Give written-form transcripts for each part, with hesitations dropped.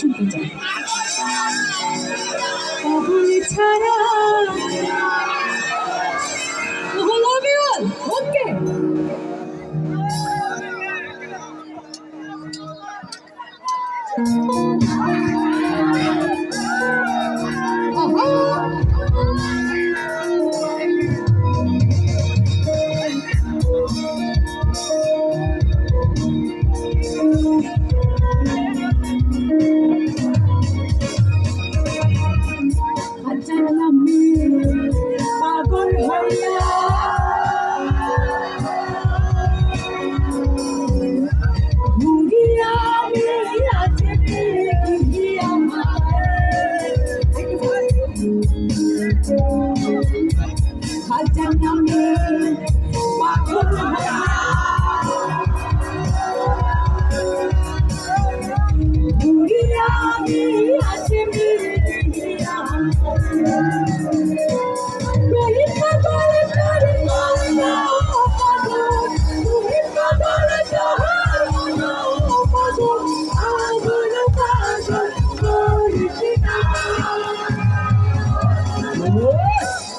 শুনতে চাই। পাগল ছাড়া ওকে পাগল হইয়া ঘুরিয়া আছে হাজার নামে পাগল হইয়া ঘুরিয়া আছে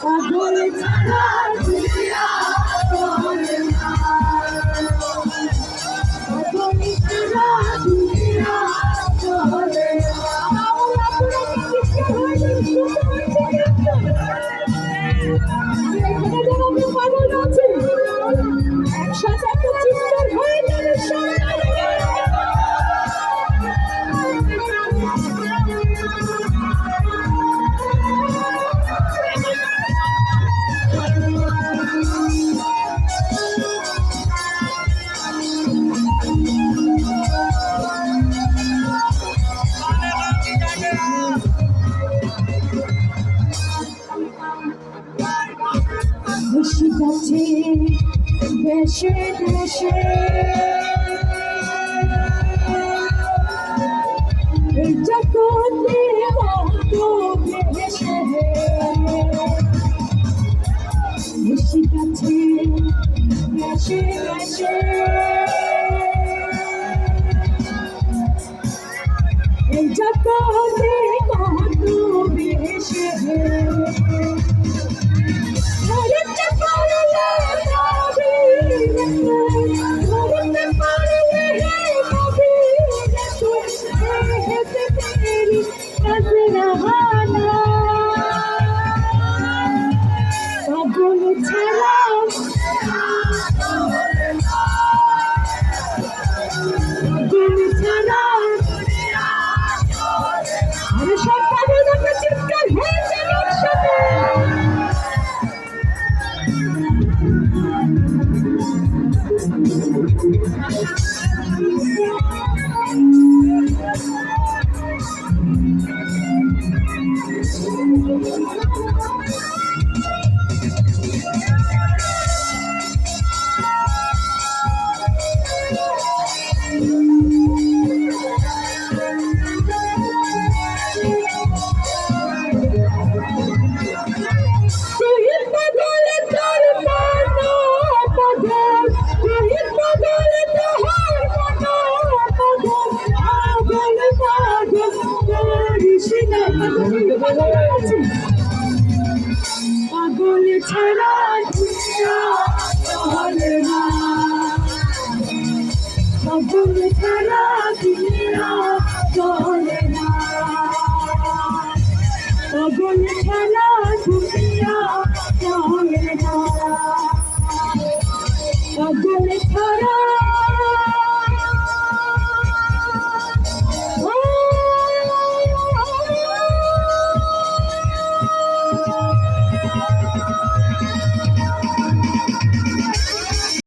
পাগল ছাড়া দুনিয়া চলে না, পাগল ছাড়া দুনিয়া চলে না। পাগল আছে একসাথে একটা চিৎকার হয়ে যাবে বেশি কাছে দেশে দেশে এই জগতে কত দেশে বেশি কাছে দেশে দেশে এই জগতে কত দেশে পাগল ছাড়া পাগল ছাড়া আমি সব পাগল একটা চিৎকার হয়ে যাবে একসাথে। পাগল ছাড়া দুনিয়া চলে না, পাগল ছাড়া দুনিয়া চলে না, পাগল ছাড়া দুনিয়া চলে না, পাগল ছাড়া